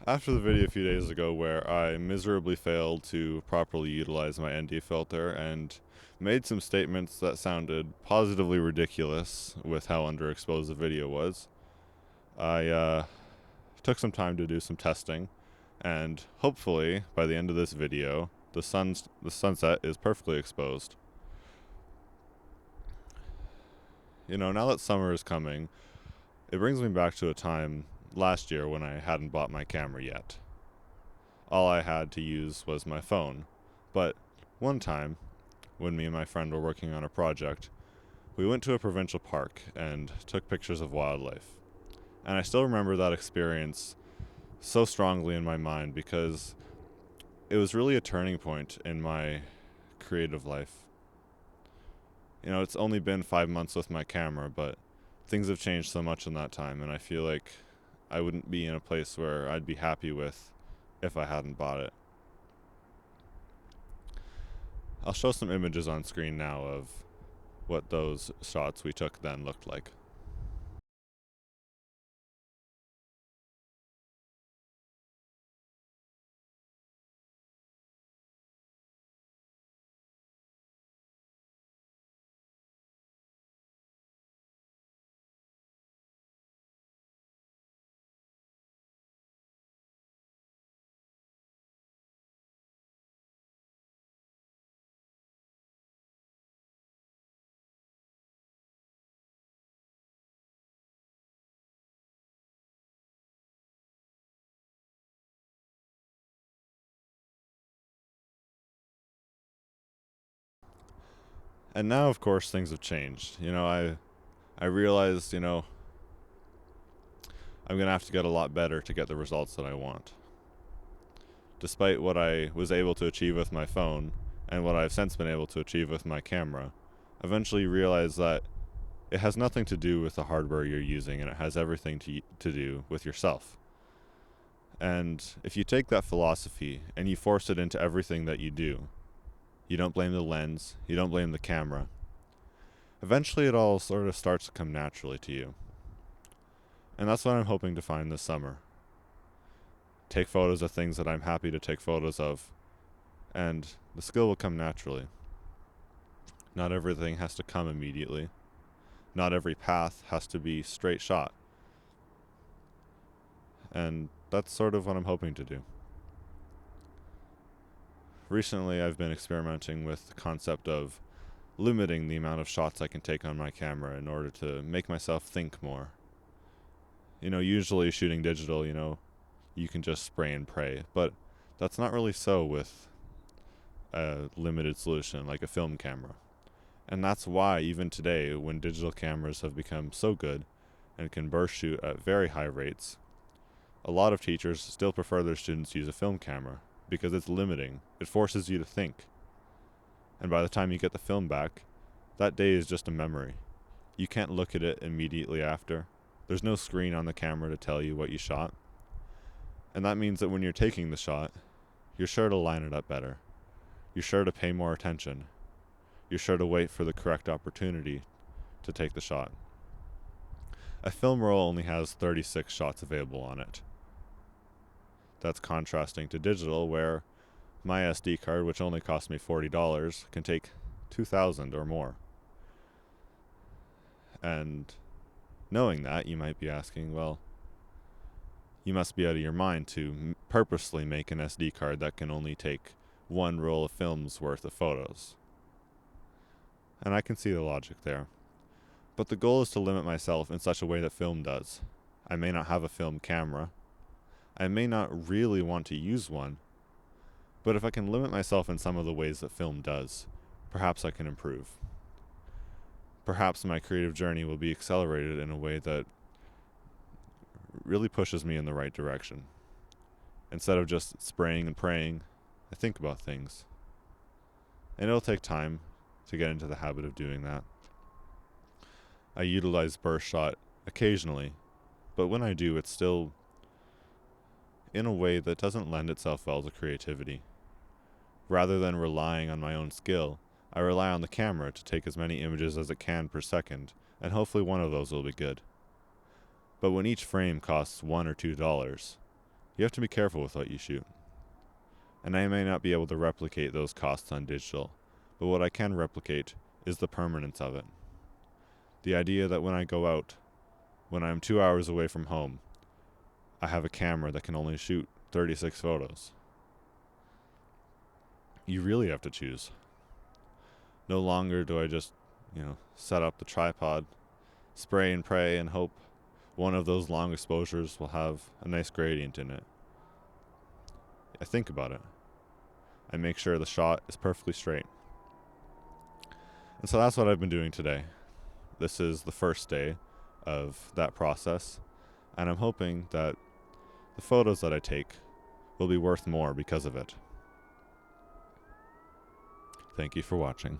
After the video a few days ago where I miserably failed to properly utilize my ND filter and made some statements that sounded positively ridiculous with how underexposed the video was, I took some time to do some testing, and hopefully by the end of this video, the sunset is perfectly exposed. Now that summer is coming, it brings me back to a time last year when I hadn't bought my camera yet. All I had to use was my phone. But one time, when me and my friend were working on a project, we went to a provincial park and took pictures of wildlife. And I still remember that experience so strongly in my mind because it was really a turning point in my creative life. It's only been 5 months with my camera, but things have changed so much in that time, and I feel like I wouldn't be in a place where I'd be happy with if I hadn't bought it. I'll show some images on screen now of what those shots we took then looked like. And now, of course, things have changed. I realized, I'm going to have to get a lot better to get the results that I want. Despite what I was able to achieve with my phone and what I've since been able to achieve with my camera, I eventually realized that it has nothing to do with the hardware you're using, and it has everything to do with yourself. And if you take that philosophy and you force it into everything that you do, you don't blame the lens, you don't blame the camera, eventually it all sort of starts to come naturally to you. And that's what I'm hoping to find this summer. Take photos of things that I'm happy to take photos of, and the skill will come naturally. Not everything has to come immediately. Not every path has to be straight shot. And that's sort of what I'm hoping to do. Recently, I've been experimenting with the concept of limiting the amount of shots I can take on my camera in order to make myself think more. Usually shooting digital, you can just spray and pray, but that's not really so with a limited solution like a film camera. And that's why even today, when digital cameras have become so good and can burst shoot at very high rates, a lot of teachers still prefer their students use a film camera because it's limiting. It forces you to think. And by the time you get the film back, that day is just a memory. You can't look at it immediately after. There's no screen on the camera to tell you what you shot. And that means that when you're taking the shot, you're sure to line it up better. You're sure to pay more attention. You're sure to wait for the correct opportunity to take the shot. A film roll only has 36 shots available on it. That's contrasting to digital, where my SD card, which only cost me $40, can take 2,000 or more. And knowing that, you might be asking, well, you must be out of your mind to purposely make an SD card that can only take one roll of film's worth of photos. And I can see the logic there. But the goal is to limit myself in such a way that film does. I may not have a film camera. I may not really want to use one. But if I can limit myself in some of the ways that film does, perhaps I can improve. Perhaps my creative journey will be accelerated in a way that really pushes me in the right direction. Instead of just spraying and praying, I think about things. And it'll take time to get into the habit of doing that. I utilize burst shot occasionally, but when I do, it's still in a way that doesn't lend itself well to creativity. Rather than relying on my own skill, I rely on the camera to take as many images as it can per second, and hopefully one of those will be good. But when each frame costs $1 or $2, You have to be careful with what you shoot. And I may not be able to replicate those costs on digital, but what I can replicate is the permanence of it. The idea that when I go out, when I'm 2 hours away from home, I have a camera that can only shoot 36 photos. You really have to choose. No longer do I just, set up the tripod, spray and pray, and hope one of those long exposures will have a nice gradient in it. I think about it. I make sure the shot is perfectly straight. And so that's what I've been doing today. This is the first day of that process, and I'm hoping that the photos that I take will be worth more because of it. Thank you for watching.